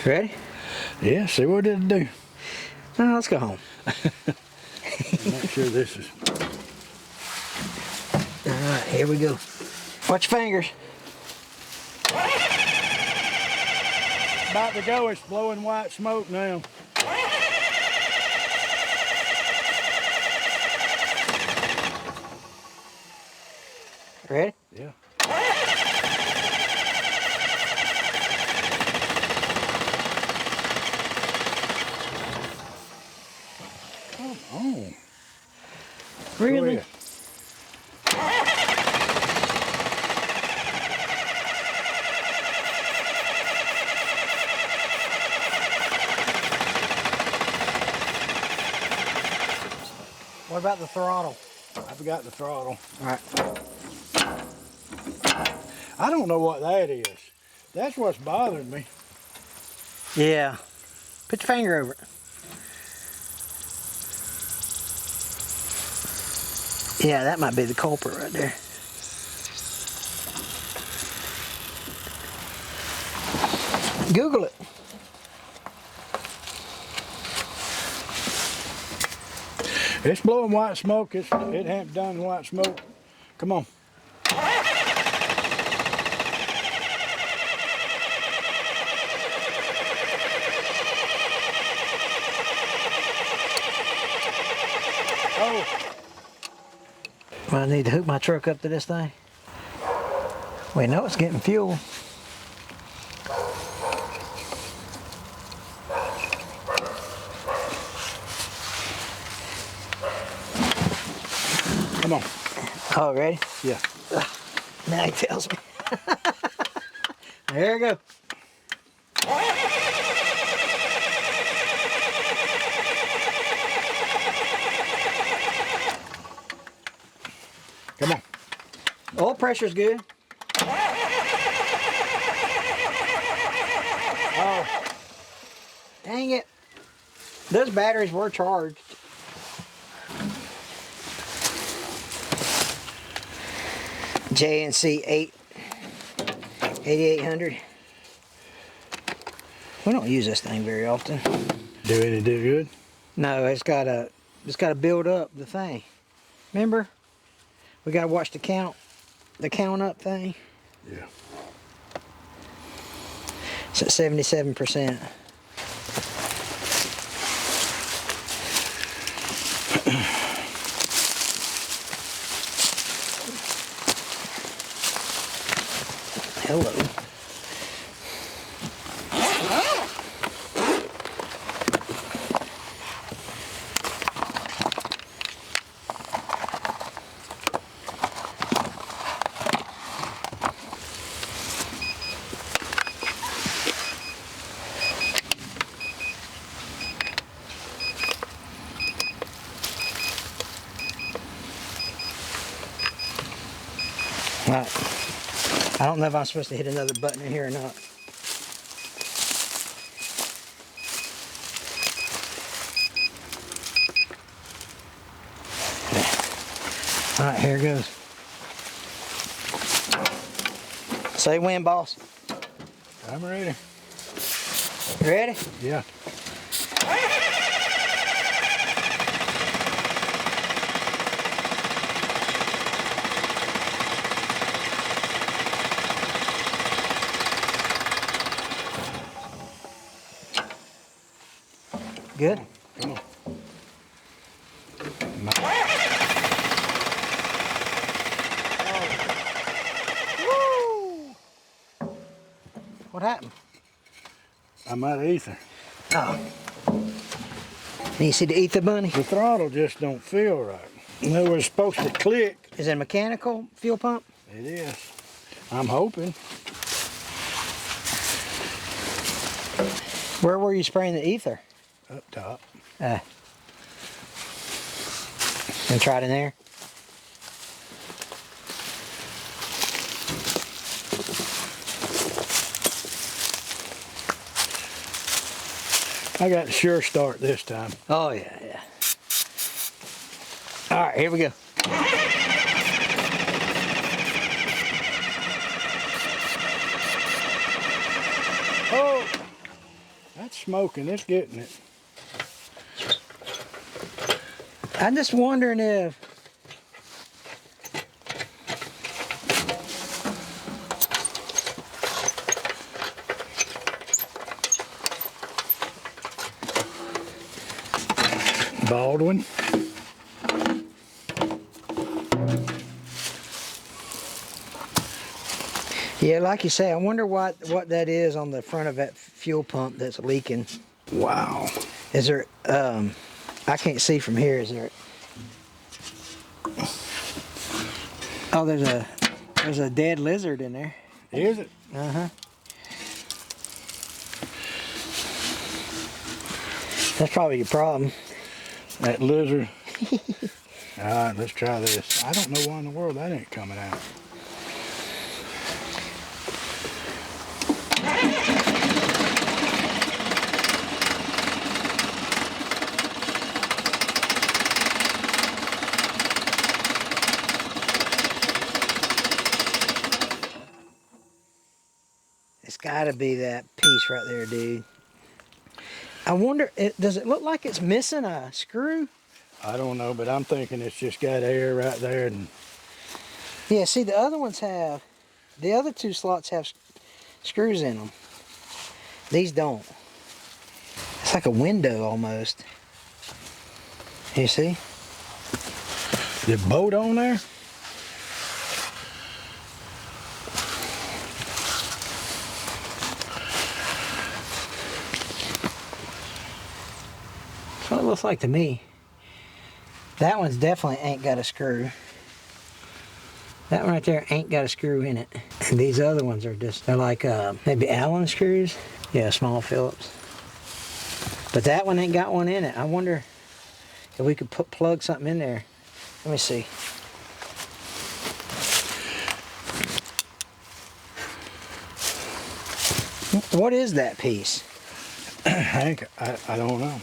Ready? Yeah, see what it'll do. Now let's go home. Make sure this is... All right, here we go. Watch your fingers. About to go, it's blowing white smoke now. Ready? Yeah. Come on. Really? Go ahead. What about the throttle? I forgot the throttle. All right. I don't know what that is. That's what's bothering me. Yeah. Put your finger over it. Yeah, that might be the culprit right there. Google it. It's blowing white smoke. It ain't done white smoke. Come on. Oh. Well, I need to hook my truck up to this thing. We know it's getting fuel. Come on. Oh, ready? Yeah. Now he tells me. There we go. Come on. Oil pressure's good. Oh, dang it. Those batteries were charged. JNC 8800. We don't use this thing very often. Do good? No, it's gotta build up the thing. Remember? We gotta watch the count up thing. Yeah. It's at 77%. Hello. Right. I don't know if I'm supposed to hit another button in here or not. All right, here it goes. Say when, boss. I'm ready. Ready? Yeah. Good? Come on. Woo! What happened? I'm out of ether. Oh. You see the ether bunny? The throttle just don't feel right. You know, it's supposed to click. Is it a mechanical fuel pump? It is. I'm hoping. Where were you spraying the ether? Up top. And try it in there. I got a sure start this time. Oh yeah, yeah. All right, here we go. That's smoking. It's getting it. I'm just wondering if Baldwin. yeah, like you say, I wonder what that is on the front of that fuel pump that's leaking. Wow. Is there? I can't see from here. Is there? Oh, there's a dead lizard in there. Is it? Uh-huh. That's probably your problem. That lizard. All right, let's try this. I don't know why in the world that ain't coming out. It's got to be that piece right there, dude. I wonder, does it look like it's missing a screw? I don't know, but I'm thinking it's just got air right there. And Yeah, see, the other ones have, the other two slots have screws in them. These don't. It's like a window almost. You see? the bolt on there. That's what it looks like to me. That one's definitely ain't got a screw. That one right there ain't got a screw in it. And these other ones are just, they're like maybe Allen screws. Yeah, small Phillips. But that one ain't got one in it. I wonder if we could plug something in there. Let me see. What is that piece? Hank, I don't know.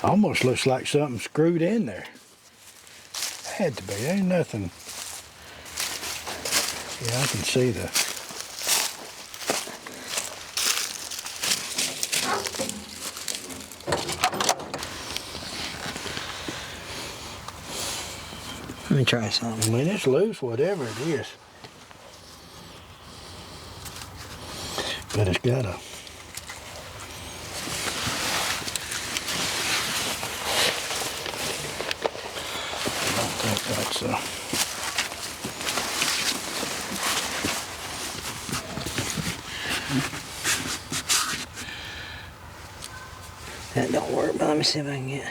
Almost looks like something screwed in there. Had to be. There ain't nothing. Yeah, I can see the. Let me try I something. mean, it's loose, whatever it is. But it's got a. I don't think that's a. That don't work, but let me see if I can get.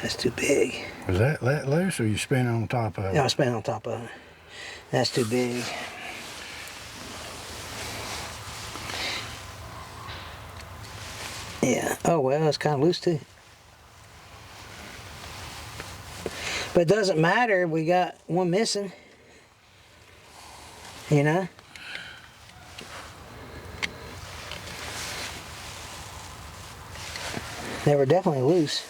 That's too big. Was that let loose, or you spinning on top of it? No, I spin on top of it. That's too big. Yeah. Oh well, it's kind of loose too. But it doesn't matter. We got one missing. You know. They were definitely loose.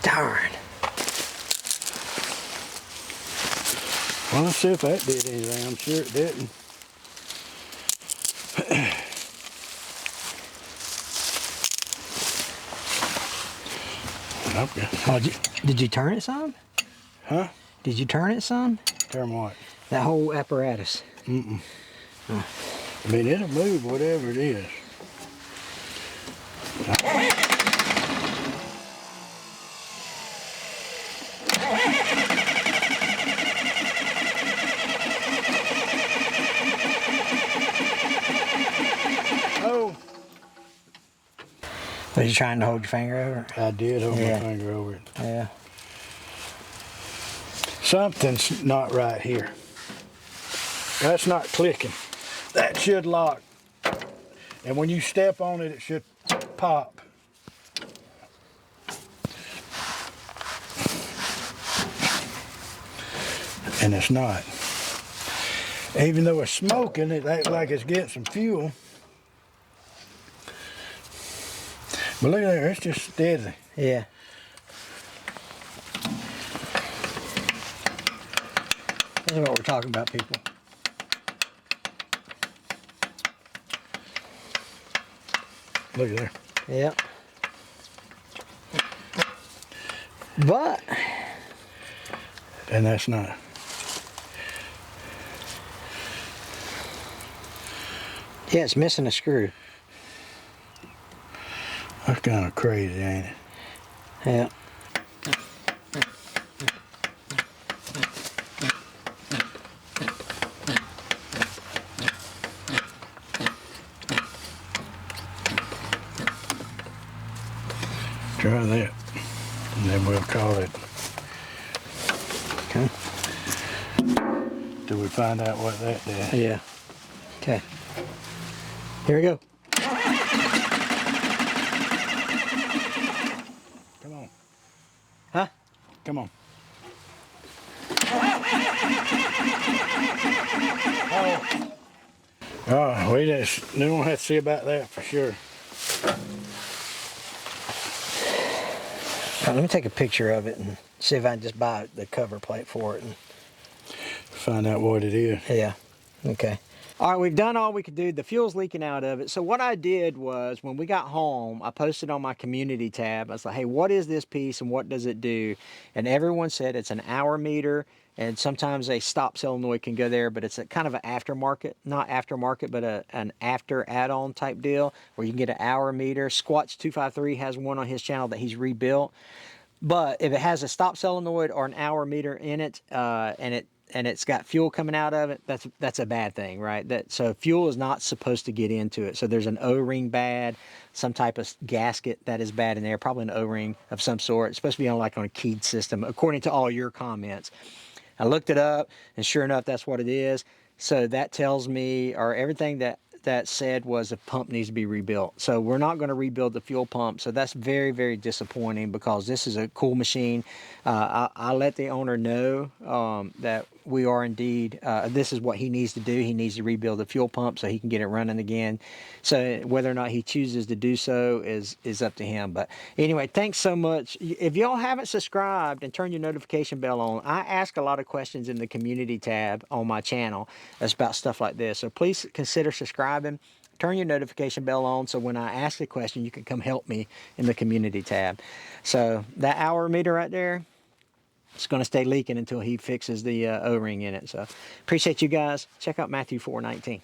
Darn. Well, let's see if that did anything. I'm sure it didn't. Okay. Oh, did you turn it some? Huh? Did you turn it some? Turn what? That whole apparatus. Mm-mm. I mean, it'll move whatever it is. Oh, Were you trying to hold your finger over it? I did hold Yeah. my finger over it. Yeah. Something's not right here. That's not clicking. That should lock. And when you step on it, it should pop. And it's not. Even though it's smoking, it acts like it's getting some fuel. But look at there, it's just steady. Yeah. This is what we're talking about, people. Look at there. Yep. But, And that's not. yeah, it's missing a screw. That's kind of crazy, ain't it? Yeah. Try that. And then we'll call it. Okay. Till we find out what that did. Yeah. Okay. Here we go. Come on. Huh? Come on. Oh, we don't have to see about that for sure. Let me take a picture of it and see if I can just buy the cover plate for it. And, Find out what it is. yeah. Okay. All right, we've done all we could do. The fuel's leaking out of it. So what I did was when we got home, I posted on my community tab. I was like, hey, what is this piece and what does it do? And everyone said it's an hour meter. And sometimes a stop solenoid can go there, but it's a kind of an aftermarket, not aftermarket, but an after add-on type deal where you can get an hour meter. Squatch 253 has one on his channel that he's rebuilt. But if it has a stop solenoid or an hour meter in it, and it's got fuel coming out of it, that's a bad thing, right? So fuel is not supposed to get into it. So there's an O-ring bad, some type of gasket that is bad in there, probably an O-ring of some sort. It's supposed to be on a keyed system, according to all your comments. I looked it up, and sure enough, that's what it is. So that tells me, or everything that said was the pump needs to be rebuilt. So we're not going to rebuild the fuel pump. So that's very, very disappointing because this is a cool machine. I let the owner know that we are indeed, this is what he needs to do. He needs to rebuild the fuel pump so he can get it running again. So whether or not he chooses to do so is up to him. But anyway, thanks so much. If y'all haven't subscribed and turned your notification bell on, I ask a lot of questions in the community tab on my channel. That's about stuff like this. So please consider subscribing. Turn your notification bell on so when I ask a question, you can come help me in the community tab. So that hour meter right there, it's going to stay leaking until he fixes the O-ring in it. So appreciate you guys. Check out Matthew 4:19.